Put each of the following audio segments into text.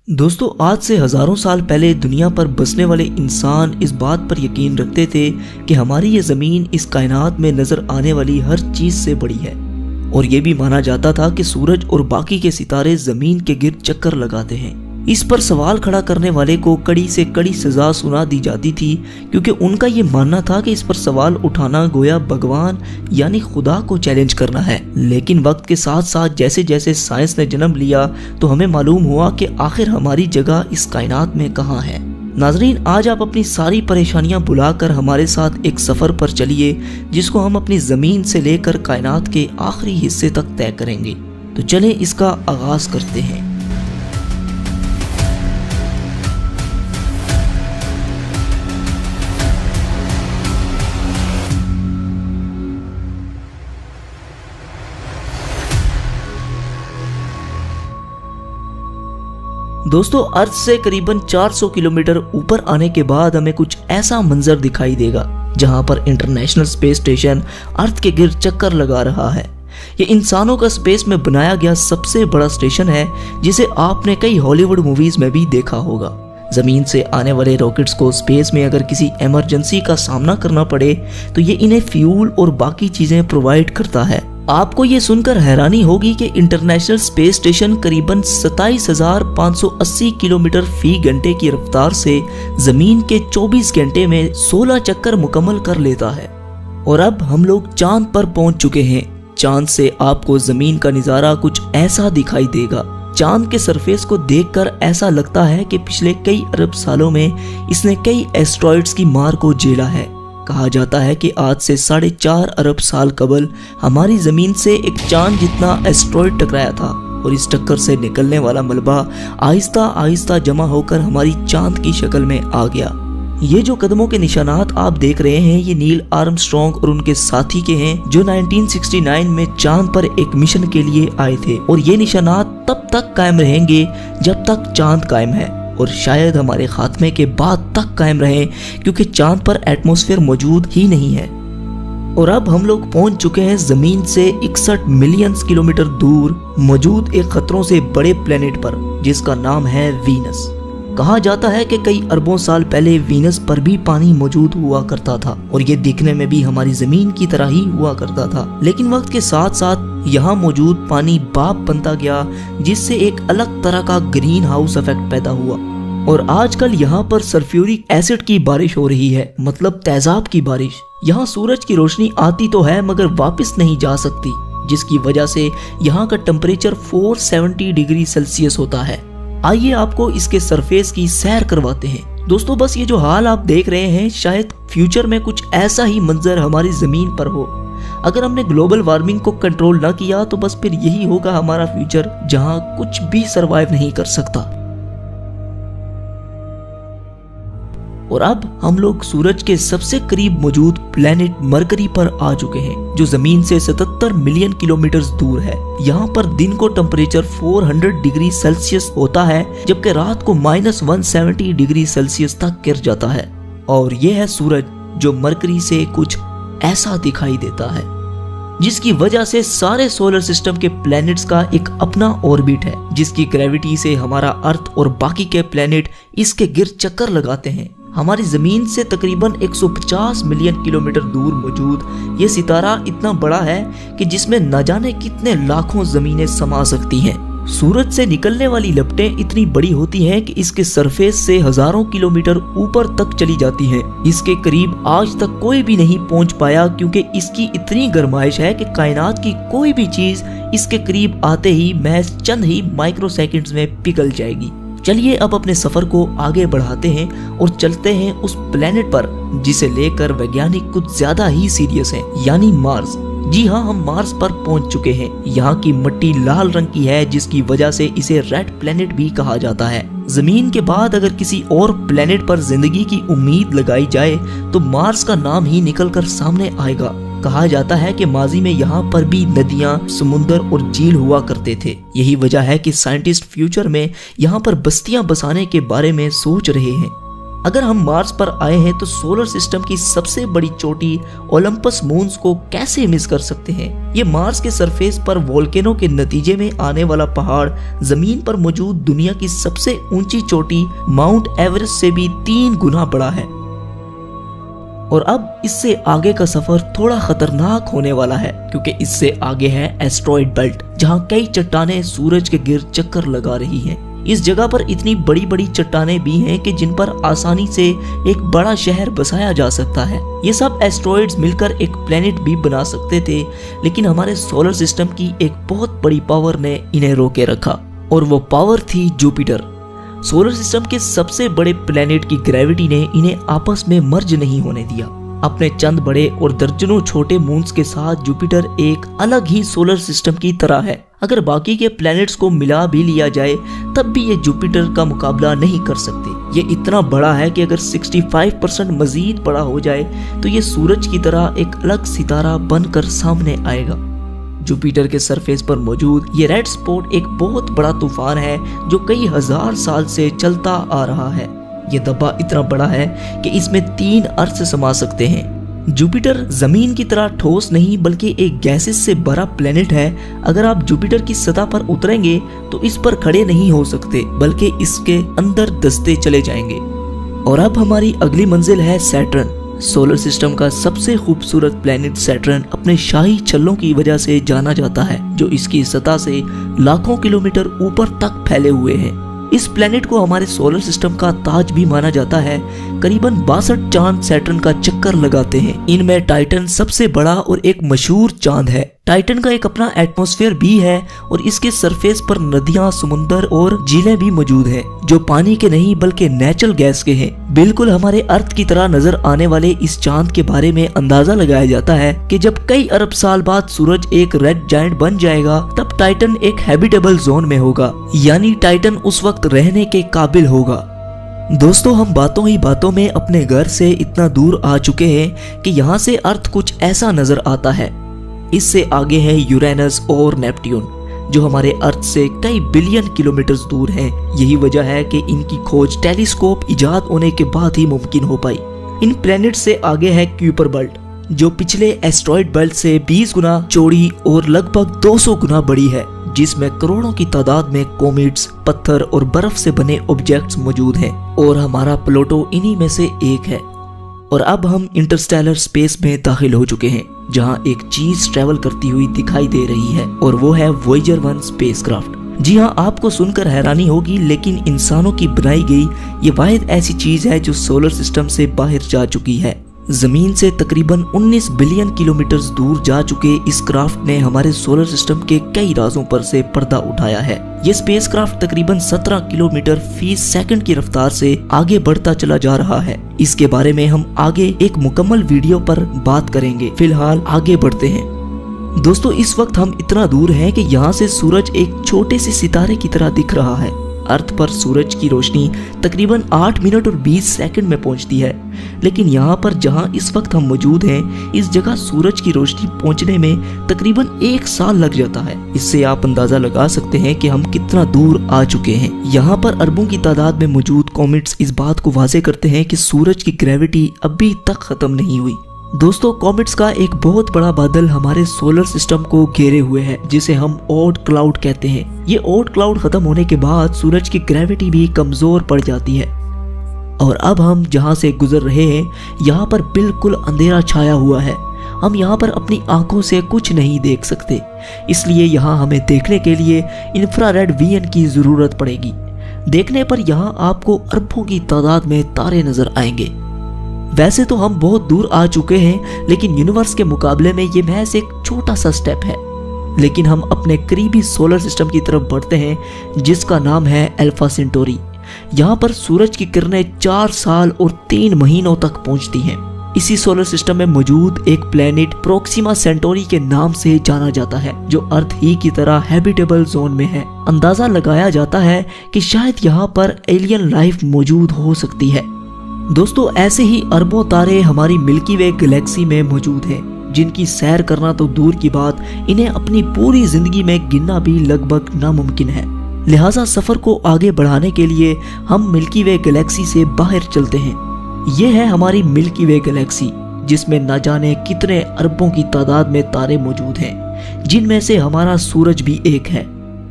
दोस्तों, आज से हजारों साल पहले दुनिया पर बसने वाले इंसान इस बात पर यकीन रखते थे कि हमारी ये ज़मीन इस कायनात में नज़र आने वाली हर चीज़ से बड़ी है। और ये भी माना जाता था कि सूरज और बाकी के सितारे ज़मीन के गिर्द चक्कर लगाते हैं। इस पर सवाल खड़ा करने वाले को कड़ी से कड़ी सज़ा सुना दी जाती थी, क्योंकि उनका ये मानना था कि इस पर सवाल उठाना गोया भगवान यानी खुदा को चैलेंज करना है। लेकिन वक्त के साथ साथ जैसे जैसे साइंस ने जन्म लिया तो हमें मालूम हुआ कि आखिर हमारी जगह इस कायनात में कहाँ है। नाजरीन, आज आप अपनी सारी परेशानियां भुलाकर हमारे साथ एक सफ़र पर चलिए, जिसको हम अपनी ज़मीन से लेकर कायनात के आखिरी हिस्से तक तय करेंगे। तो चलें इसका आगाज करते हैं। दोस्तों, अर्थ से करीबन 400 किलोमीटर ऊपर आने के बाद हमें कुछ ऐसा मंजर दिखाई देगा जहां पर इंटरनेशनल स्पेस स्टेशन अर्थ के गिर्द चक्कर लगा रहा है। ये इंसानों का स्पेस में बनाया गया सबसे बड़ा स्टेशन है, जिसे आपने कई हॉलीवुड मूवीज में भी देखा होगा। जमीन से आने वाले रॉकेट्स को स्पेस में अगर किसी इमरजेंसी का सामना करना पड़े तो ये इन्हें फ्यूल और बाकी चीजें प्रोवाइड करता है। आपको ये सुनकर हैरानी होगी कि इंटरनेशनल स्पेस स्टेशन करीबन 27,580 किलोमीटर फी घंटे की रफ्तार से जमीन के 24 घंटे में 16 चक्कर मुकम्मल कर लेता है। और अब हम लोग चांद पर पहुंच चुके हैं। चांद से आपको जमीन का नज़ारा कुछ ऐसा दिखाई देगा। चांद के सरफेस को देखकर ऐसा लगता है कि पिछले कई अरब सालों में इसने कई एस्ट्रॉइड्स की मार को झेला है। कहा जाता है कि आज से 4.5 अरब साल कबल हमारी जमीन से एक चांद जितना एस्ट्रॉइड टकराया था, और इस टक्कर से निकलने वाला मलबा आहिस्ता आहिस्ता जमा होकर हमारी चांद की शक्ल में आ गया। ये जो कदमों के निशानात आप देख रहे हैं, ये नील आर्मस्ट्रॉन्ग और उनके साथी के हैं, जो 1969 में चांद पर एक मिशन के लिए आए थे। और ये निशानात तब तक कायम रहेंगे जब तक चांद कायम है, और शायद हमारे खात्मे के बाद तक कायम रहे, क्योंकि चांद पर एटमॉस्फेयर मौजूद ही नहीं है। और अब हम लोग पहुंच चुके हैं जमीन से 61 मिलियन किलोमीटर दूर मौजूद एक खतरों से बड़े प्लेनेट पर, जिसका नाम है वीनस। कहा जाता है कि कई अरबों साल पहले वीनस पर भी पानी मौजूद हुआ करता था, और ये दिखने में भी हमारी जमीन की तरह ही हुआ करता था। लेकिन वक्त के साथ साथ यहाँ मौजूद पानी भाप बनता गया, जिससे एक अलग तरह का ग्रीन हाउस इफेक्ट पैदा हुआ। और आजकल यहाँ पर सल्फ्यूरिक एसिड की बारिश हो रही है, मतलब तेजाब की बारिश। यहाँ सूरज की रोशनी आती तो है मगर वापस नहीं जा सकती, जिसकी वजह से यहाँ का टेम्परेचर 470 डिग्री सेल्सियस होता है। आइए आपको इसके सरफेस की सैर करवाते हैं। दोस्तों, बस ये जो हाल आप देख रहे हैं, शायद फ्यूचर में कुछ ऐसा ही मंजर हमारी जमीन पर हो। अगर हमने ग्लोबल वार्मिंग को कंट्रोल ना किया तो बस फिर यही होगा हमारा फ्यूचर, जहां कुछ भी सरवाइव नहीं कर सकता। और अब हम लोग सूरज के सबसे करीब मौजूद प्लेनेट मरकरी पर आ चुके हैं, जो जमीन से 77 मिलियन किलोमीटर दूर है। यहाँ पर दिन को टेम्परेचर 400 डिग्री सेल्सियस होता है, जबकि रात को -170 डिग्री सेल्सियस तक गिर जाता है। और यह है सूरज, जो मरकरी से कुछ ऐसा दिखाई देता है, जिसकी वजह से सारे सोलर सिस्टम के प्लैनेट्स का एक अपना ऑर्बिट है, जिसकी ग्रेविटी से हमारा अर्थ और बाकी के प्लैनेट इसके गिर्द चक्कर लगाते हैं। हमारी जमीन से तकरीबन 150 मिलियन किलोमीटर दूर मौजूद ये सितारा इतना बड़ा है कि जिसमें न जाने कितने लाखों जमीनें समा सकती हैं। सूरज से निकलने वाली लपटें इतनी बड़ी होती हैं कि इसके सरफेस से हजारों किलोमीटर ऊपर तक चली जाती हैं। इसके करीब आज तक कोई भी नहीं पहुंच पाया, क्योंकि इसकी इतनी गर्माइश है कि कायनात की कोई भी चीज इसके करीब आते ही महज चंद ही माइक्रो सेकंड्स में पिघल जाएगी। चलिए अब अपने सफर को आगे बढ़ाते हैं और चलते हैं उस प्लेनेट पर जिसे लेकर वैज्ञानिक कुछ ज्यादा ही सीरियस हैं, यानी मार्स। जी हाँ, हम मार्स पर पहुंच चुके हैं। यहाँ की मिट्टी लाल रंग की है, जिसकी वजह से इसे रेड प्लेनेट भी कहा जाता है। जमीन के बाद अगर किसी और प्लेनेट पर जिंदगी की उम्मीद लगाई जाए तो मार्स का नाम ही निकलकर सामने आएगा। कहा जाता है कि माजी में यहाँ पर भी नदियाँ, समुंदर और झील हुआ करते थे। यही वजह है कि साइंटिस्ट फ्यूचर में यहाँ पर बस्तियां बसाने के बारे में सोच रहे हैं। अगर हम मार्स पर आए हैं तो सोलर सिस्टम की सबसे बड़ी चोटी ओलंपस मून्स को कैसे मिस कर सकते हैं। ये मार्स के सरफेस पर वोल्केनो के नतीजे में आने वाला पहाड़ जमीन पर मौजूद दुनिया की सबसे ऊंची चोटी माउंट एवरेस्ट से भी 3 गुना बड़ा है। और अब इससे आगे का सफर थोड़ा खतरनाक होने वाला है, क्योंकि इससे आगे है एस्ट्रॉइड बेल्ट, जहाँ कई चट्टानें सूरज के गिर्द चक्कर लगा रही हैं। इस जगह पर इतनी बड़ी बड़ी चट्टानें भी हैं कि जिन पर आसानी से एक बड़ा शहर बसाया जा सकता है। ये सब एस्ट्रॉइड्स मिलकर एक प्लेनेट भी बना सकते थे, लेकिन हमारे सोलर सिस्टम की एक बहुत बड़ी पावर ने इन्हें रोके रखा, और वो पावर थी जुपिटर। सोलर सिस्टम के सबसे बड़े प्लेनेट की ग्रेविटी ने इन्हें आपस में मर्ज नहीं होने दिया। अपने चंद बड़े और दर्जनों छोटे मून्स के साथ जुपिटर एक अलग ही सोलर सिस्टम की तरह है। अगर बाकी के प्लैनेट्स को मिला भी लिया जाए तब भी ये जुपिटर का मुकाबला नहीं कर सकते। ये इतना बड़ा है कि अगर 65% मजीद बड़ा हो जाए तो ये सूरज की तरह एक अलग सितारा बनकर सामने आएगा। जुपिटर के सरफेस पर मौजूद ये रेड स्पॉट एक बहुत बड़ा तूफान है जो कई हजार साल से चलता आ रहा है। ये धब्बा इतना बड़ा है कि इसमें 3 अर्थ समा सकते हैं। जुपिटर जमीन की तरह ठोस नहीं बल्कि एक गैसेस से भरा प्लेनेट है। अगर आप जुपिटर की सतह पर उतरेंगे तो इस पर खड़े नहीं हो सकते बल्कि इसके अंदर दसते चले जाएंगे। और अब हमारी अगली मंजिल है सैटर्न। सोलर सिस्टम का सबसे खूबसूरत प्लेनेट सैटर्न अपने शाही छल्लों की वजह से जाना जाता है, जो इसकी सतह से लाखों किलोमीटर ऊपर तक फैले हुए हैं। इस प्लेनेट को हमारे सोलर सिस्टम का ताज भी माना जाता है। करीबन 62 चांद सैटर्न का चक्कर लगाते हैं। इनमें टाइटन सबसे बड़ा और एक मशहूर चांद है। टाइटन का एक अपना एटमॉस्फेयर भी है और इसके सरफेस पर नदियां, समुंदर और झीलें भी मौजूद हैं, जो पानी के नहीं बल्कि नेचुरल गैस के हैं। बिल्कुल हमारे अर्थ की तरह नजर आने वाले इस चांद के बारे में अंदाजा लगाया जाता है कि जब कई अरब साल बाद सूरज एक रेड जायंट बन जाएगा तब टाइटन एक हैबिटेबल जोन में होगा, यानी टाइटन उस वक्त रहने के काबिल होगा। दोस्तों, हम बातों ही बातों में अपने घर से इतना दूर आ चुके हैं कि यहाँ से अर्थ कुछ ऐसा नजर आता है। इससे आगे है यूरेनस और नेपट्यून, जो हमारे अर्थ से कई बिलियन किलोमीटर दूर हैं। यही वजह है कि इनकी खोज टेलीस्कोप इजाद होने के बाद ही मुमकिन हो पाई। इन प्लैनेट से आगे है क्यूपर बेल्ट, जो पिछले एस्ट्रॉइड बेल्ट से 20 गुना चौड़ी और लगभग 200 गुना बड़ी है, जिसमें करोड़ों की तादाद में कॉमेट्स, पत्थर और बर्फ से बने ऑब्जेक्ट्स मौजूद हैं, और हमारा प्लूटो इन्हीं में से एक है। और अब हम इंटरस्टेलर स्पेस में दाखिल हो चुके हैं, जहां एक चीज ट्रेवल करती हुई दिखाई दे रही है, और वो है वॉयेजर 1 स्पेसक्राफ्ट। जी हाँ, आपको सुनकर हैरानी होगी, लेकिन इंसानों की बनाई गई ये वाहिद ऐसी चीज है जो सोलर सिस्टम से बाहर जा चुकी है। जमीन से तकरीबन 19 बिलियन किलोमीटर दूर जा चुके इस क्राफ्ट ने हमारे सोलर सिस्टम के कई राजों पर से पर्दा उठाया है। ये स्पेसक्राफ्ट तकरीबन 17 किलोमीटर फी सेकंड की रफ्तार से आगे बढ़ता चला जा रहा है। इसके बारे में हम आगे एक मुकम्मल वीडियो पर बात करेंगे। फिलहाल आगे बढ़ते हैं। दोस्तों, इस वक्त हम इतना दूर हैं कि यहाँ से सूरज एक छोटे से सितारे की तरह दिख रहा है। अर्थ पर सूरज की रोशनी तकरीबन 8 मिनट और 20 सेकंड में पहुंचती है, लेकिन यहाँ पर जहाँ इस वक्त हम मौजूद हैं, इस जगह सूरज की रोशनी पहुंचने में तकरीबन 1 साल लग जाता है। इससे आप अंदाजा लगा सकते हैं कि हम कितना दूर आ चुके हैं। यहाँ पर अरबों की तादाद में मौजूद कॉमेट्स इस बात को वाज़ेह करते हैं कि सूरज की ग्रेविटी अभी तक खत्म नहीं हुई। दोस्तों, कॉमेट्स का एक बहुत बड़ा बादल हमारे सोलर सिस्टम को घेरे हुए है, जिसे हम ओट क्लाउड कहते हैं। ये ओट क्लाउड खत्म होने के बाद सूरज की ग्रेविटी भी कमजोर पड़ जाती है, और अब हम जहाँ से गुजर रहे हैं यहाँ पर बिल्कुल अंधेरा छाया हुआ है। हम यहाँ पर अपनी आंखों से कुछ नहीं देख सकते, इसलिए यहाँ हमें देखने के लिए इंफ्रारेड विजन की जरूरत पड़ेगी। देखने पर यहाँ आपको अरबों की तादाद में तारे नजर आएंगे। वैसे तो हम बहुत दूर आ चुके हैं, लेकिन यूनिवर्स के मुकाबले में ये महज एक छोटा सा स्टेप है। लेकिन हम अपने करीबी सोलर सिस्टम की तरफ बढ़ते हैं, जिसका नाम है अल्फा सेंटोरी। यहाँ पर सूरज की किरणें 4 साल और 3 महीनों तक पहुँचती हैं। इसी सोलर सिस्टम में मौजूद एक प्लेनेट प्रोक्सिमा सेंटोरी के नाम से जाना जाता है, जो अर्थ ही की तरह हैबिटेबल जोन में है। अंदाजा लगाया जाता है कि शायद यहाँ पर एलियन लाइफ मौजूद हो सकती है। दोस्तों, ऐसे ही अरबों तारे हमारी मिल्की वे गैलेक्सी में मौजूद हैं, जिनकी सैर करना तो दूर की बात, इन्हें अपनी पूरी जिंदगी में गिनना भी लगभग नामुमकिन है। लिहाजा सफर को आगे बढ़ाने के लिए हम मिल्की वे गैलेक्सी से बाहर चलते हैं। ये है हमारी मिल्की वे गैलेक्सी, जिसमें न जाने कितने अरबों की तादाद में तारे मौजूद हैं, जिनमें से हमारा सूरज भी एक है।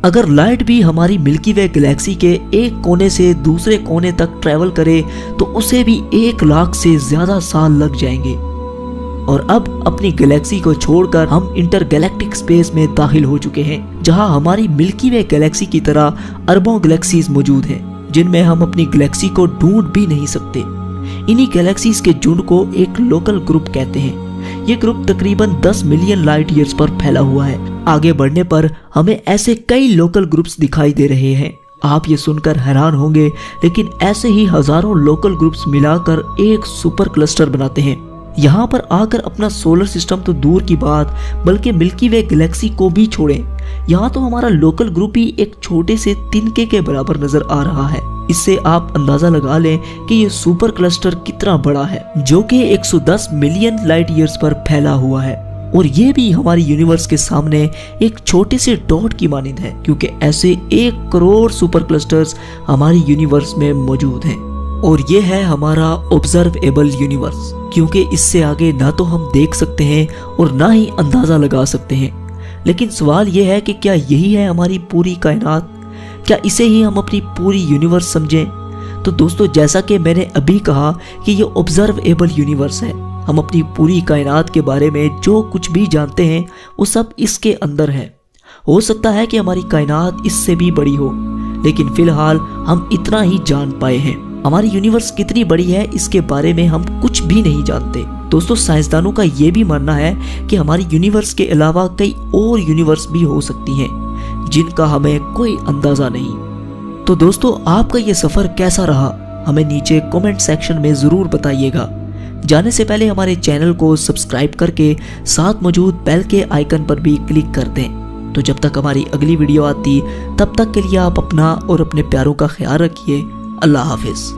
अगर लाइट भी हमारी मिल्की वे गैलेक्सी के एक कोने से दूसरे कोने तक ट्रैवल करे तो उसे भी 1 लाख से ज्यादा साल लग जाएंगे। और अब अपनी गैलेक्सी को छोड़कर हम इंटरगैलेक्टिक स्पेस में दाखिल हो चुके हैं, जहां हमारी मिल्की वे गैलेक्सी की तरह अरबों गैलेक्सीज मौजूद हैं, जिनमें हम अपनी गैलेक्सी को ढूंढ भी नहीं सकते। इन्हीं गैलेक्सीज के झुंड को एक लोकल ग्रुप कहते हैं। ये ग्रुप तकरीबन 10 मिलियन लाइट ईयर्स पर फैला हुआ है। आगे बढ़ने पर हमें ऐसे कई लोकल ग्रुप्स दिखाई दे रहे हैं। आप ये सुनकर हैरान होंगे, लेकिन ऐसे ही हजारों लोकल ग्रुप्स मिलाकर एक सुपर क्लस्टर बनाते हैं। यहाँ पर आकर अपना सोलर सिस्टम तो दूर की बात, बल्कि मिल्की वे गैलेक्सी को भी छोड़ें, यहाँ तो हमारा लोकल ग्रुप ही एक छोटे से तिनके के बराबर नजर आ रहा है। इससे आप अंदाजा लगा लें कि ये सुपर क्लस्टर कितना बड़ा है, जो कि 110 मिलियन लाइट ईयर्स पर फैला हुआ है। और ये भी हमारी यूनिवर्स के सामने एक छोटे से डॉट की मानिंद है, क्योंकि ऐसे 1 करोड़ सुपर क्लस्टर्स हमारी यूनिवर्स में मौजूद हैं। और ये है हमारा ऑब्जर्वेबल यूनिवर्स, क्योंकि इससे आगे ना तो हम देख सकते हैं और ना ही अंदाजा लगा सकते हैं। लेकिन सवाल ये है कि क्या यही है हमारी पूरी कायनात? क्या इसे ही हम अपनी पूरी यूनिवर्स समझें? तो दोस्तों, जैसा कि मैंने अभी कहा कि ये ऑब्जर्वेबल यूनिवर्स है। हम अपनी पूरी कायनात के बारे में जो कुछ भी जानते हैं वो सब इसके अंदर है। हो सकता है कि हमारी कायनात इससे भी बड़ी हो, लेकिन फिलहाल हम इतना ही जान पाए हैं। हमारी यूनिवर्स कितनी बड़ी है इसके बारे में हम कुछ भी नहीं जानते। दोस्तों, साइंसदानों का ये भी मानना है कि हमारी यूनिवर्स के अलावा कई और यूनिवर्स भी हो सकती हैं, जिनका हमें कोई अंदाजा नहीं। तो दोस्तों, आपका ये सफर कैसा रहा? हमें नीचे कमेंट सेक्शन में जरूर बताइएगा। जाने से पहले हमारे चैनल को सब्सक्राइब करके साथ मौजूद बेल के आइकन पर भी क्लिक कर दें। तो जब तक हमारी अगली वीडियो आती, तब तक के लिए आप अपना और अपने प्यारों का ख्याल रखिए। अल्लाह हाफिज।